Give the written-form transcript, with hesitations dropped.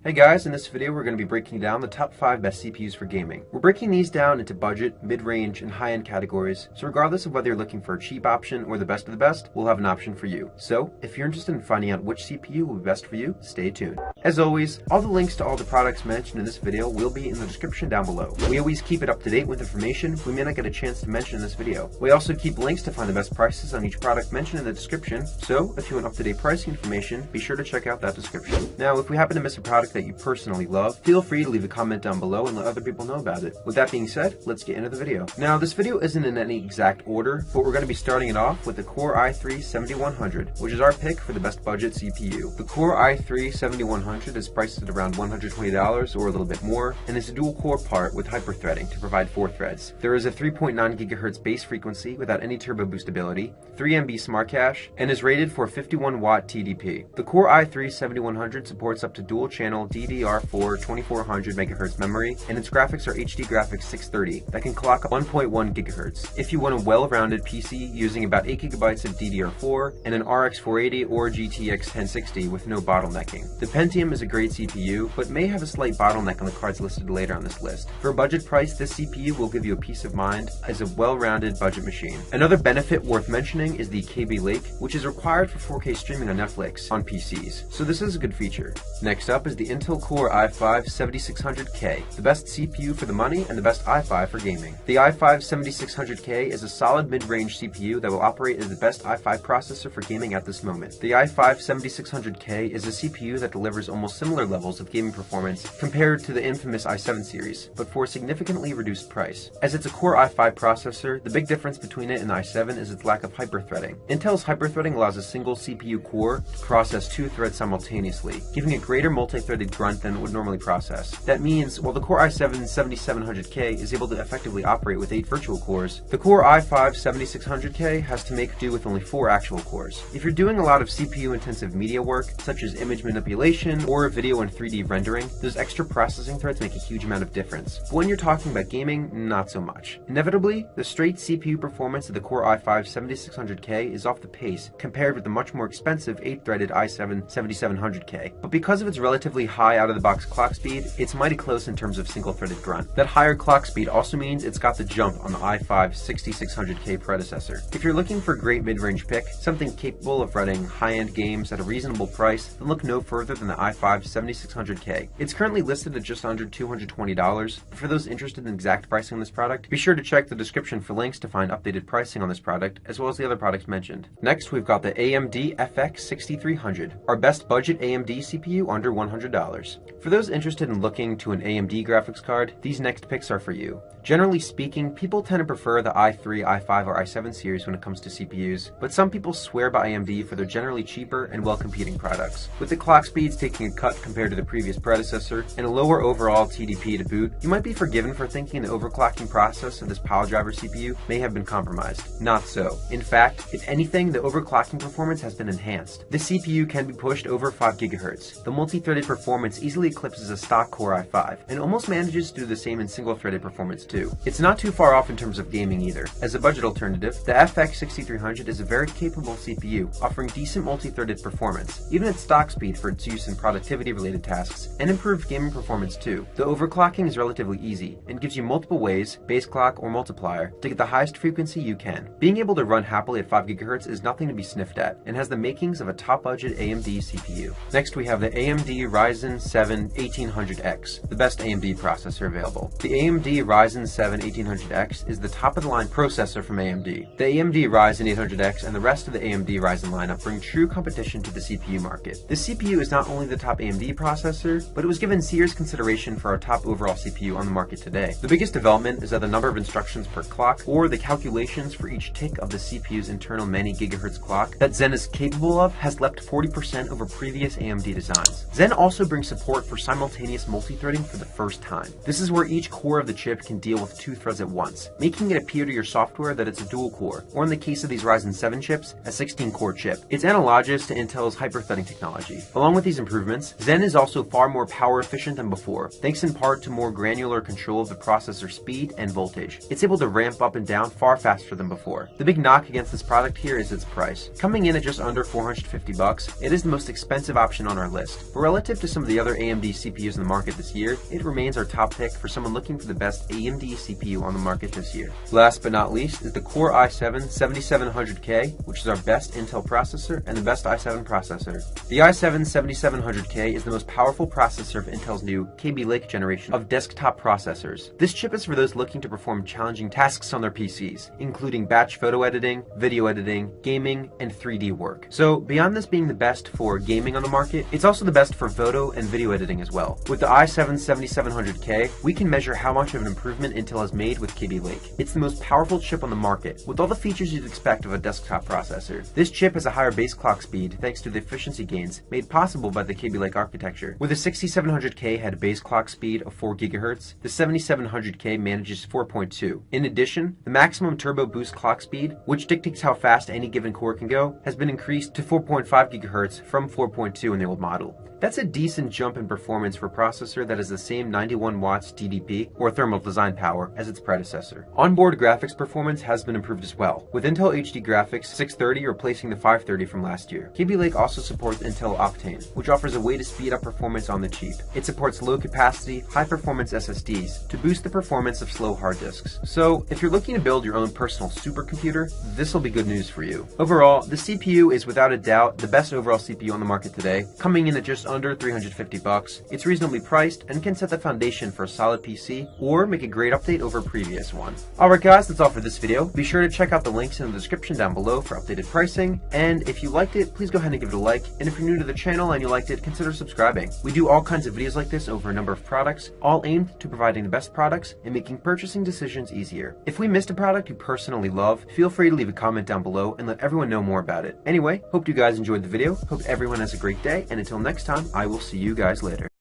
Hey guys, in this video we're going to be breaking down the top 5 best CPUs for gaming. We're breaking these down into budget, mid-range, and high-end categories, so regardless of whether you're looking for a cheap option or the best of the best, we'll have an option for you. So, if you're interested in finding out which CPU will be best for you, stay tuned. As always, all the links to all the products mentioned in this video will be in the description down below. We always keep it up to date with information we may not get a chance to mention in this video. We also keep links to find the best prices on each product mentioned in the description, so if you want up-to-date pricing information, be sure to check out that description. Now, if we happen to miss a product that you personally love, feel free to leave a comment down below and let other people know about it. With that being said, let's get into the video. Now, this video isn't in any exact order, but we're going to be starting it off with the Core i3-7100, which is our pick for the best budget CPU. The Core i3-7100 is priced at around $120 or a little bit more, and is a dual-core part with hyper-threading to provide 4 threads. There is a 3.9 GHz base frequency without any turbo boost ability, 3 MB smart cache, and is rated for 51 watt TDP. The Core i3-7100 supports up to dual-channel DDR4 2400 MHz memory, and its graphics are HD Graphics 630 that can clock 1.1 GHz. If you want a well-rounded PC using about 8 GB of DDR4 and an RX 480 or GTX 1060 with no bottlenecking. The Pentium is a great CPU, but may have a slight bottleneck on the cards listed later on this list. For a budget price, this CPU will give you a peace of mind as a well-rounded budget machine. Another benefit worth mentioning is the KB Lake, which is required for 4K streaming on Netflix on PCs, so this is a good feature. Next up is the Intel Core i5-7600K, the best CPU for the money and the best i5 for gaming. The i5-7600K is a solid mid-range CPU that will operate as the best i5 processor for gaming at this moment. The i5-7600K is a CPU that delivers almost similar levels of gaming performance compared to the infamous i7 series, but for a significantly reduced price. As it's a Core i5 processor, the big difference between it and the i7 is its lack of hyper-threading. Intel's hyper-threading allows a single CPU core to process 2 threads simultaneously, giving a greater multi-threaded grunt than it would normally process. That means, while the Core i7-7700K is able to effectively operate with 8 virtual cores, the Core i5-7600K has to make do with only 4 actual cores. If you're doing a lot of CPU-intensive media work, such as image manipulation or video and 3D rendering, those extra processing threads make a huge amount of difference. But when you're talking about gaming, not so much. Inevitably, the straight CPU performance of the Core i5-7600K is off the pace compared with the much more expensive 8-threaded i7-7700K. But because of its relatively high out-of-the-box clock speed, it's mighty close in terms of single-threaded grunt. That higher clock speed also means it's got the jump on the i5-6600K predecessor. If you're looking for a great mid-range pick, something capable of running high-end games at a reasonable price, then look no further than the i5-7600K. It's currently listed at just under $220. For those interested in exact pricing on this product, be sure to check the description for links to find updated pricing on this product, as well as the other products mentioned. Next, we've got the AMD FX 6300, our best budget AMD CPU under $100. For those interested in looking to an AMD graphics card, these next picks are for you. Generally speaking, people tend to prefer the i3, i5, or i7 series when it comes to CPUs, but some people swear by AMD for their generally cheaper and well-competing products. With the clock speeds taking a cut compared to the previous predecessor, and a lower overall TDP to boot, you might be forgiven for thinking the overclocking process of this pile driver CPU may have been compromised. Not so. In fact, if anything, the overclocking performance has been enhanced. This CPU can be pushed over 5 GHz. The multi-threaded performance easily eclipses a stock Core i5, and almost manages to do the same in single-threaded performance too. It's not too far off in terms of gaming either. As a budget alternative, the FX 6300 is a very capable CPU, offering decent multi-threaded performance, even at stock speed for its use in productivity-related tasks, and improved gaming performance too. The overclocking is relatively easy, and gives you multiple ways, base clock or multiplier, to get the highest frequency you can. Being able to run happily at 5 GHz is nothing to be sniffed at, and has the makings of a top-budget AMD CPU. Next, we have the AMD Ryzen 7 1800X, the best AMD processor available. The AMD Ryzen 7 1800X is the top-of-the-line processor from AMD. The AMD Ryzen 800X and the rest of the AMD Ryzen lineup bring true competition to the CPU market. This CPU is not only the top AMD processor, but it was given serious consideration for our top overall CPU on the market today. The biggest development is that the number of instructions per clock, or the calculations for each tick of the CPU's internal many gigahertz clock that Zen is capable of, has leapt 40% over previous AMD designs. Zen also brings support for simultaneous multi-threading for the first time. This is where each core of the chip can deal with 2 threads at once, making it appear to your software that it's a dual core, or in the case of these Ryzen 7 chips, a 16-core chip. It's analogous to Intel's hyper-threading technology. Along with these improvements, Zen is also far more power efficient than before, thanks in part to more granular control of the processor speed and voltage. It's able to ramp up and down far faster than before. The big knock against this product here is its price. Coming in at just under $450, it is the most expensive option on our list, but relative to some of the other AMD CPUs in the market this year, it remains our top pick for someone looking for the best AMD CPU on the market this year. Last but not least is the Core i7-7700K, which is our best Intel processor and the best i7 processor. The i7-7700K is the most powerful processor of Intel's new Kaby Lake generation of desktop processors. This chip is for those looking to perform challenging tasks on their PCs, including batch photo editing, video editing, gaming, and 3D work. So beyond this being the best for gaming on the market, it's also the best for photo and video editing as well. With the i7-7700K, we can measure how much of an improvement Intel has made with Kaby Lake. It's the most powerful chip on the market, with all the features you'd expect of a desktop processor. This chip has a higher base clock speed thanks to the efficiency gains made possible by the Kaby Lake architecture. With the 6700K had a base clock speed of 4 GHz, the 7700K manages 4.2. In addition, the maximum turbo boost clock speed, which dictates how fast any given core can go, has been increased to 4.5 GHz from 4.2 in the old model. That's a decent jump in performance for a processor that has the same 91 watts TDP, or thermal design power, as its predecessor. Onboard graphics performance has been improved as well, with Intel HD Graphics 630 replacing the 530 from last year. Kaby Lake also supports Intel Octane, which offers a way to speed up performance on the cheap. It supports low capacity, high performance SSDs to boost the performance of slow hard disks. So if you're looking to build your own personal supercomputer, this will be good news for you. Overall, the CPU is without a doubt the best overall CPU on the market today, coming in at just under $350. It's reasonably priced and can set the foundation for a solid PC or make a great update over a previous one. Alright guys, that's all for this video. Be sure to check out the links in the description down below for updated pricing, and if you liked it, please go ahead and give it a like, and if you're new to the channel and you liked it, consider subscribing. We do all kinds of videos like this over a number of products, all aimed to providing the best products and making purchasing decisions easier. If we missed a product you personally love, feel free to leave a comment down below and let everyone know more about it. Anyway, hope you guys enjoyed the video, hope everyone has a great day, and until next time, I will see you guys later.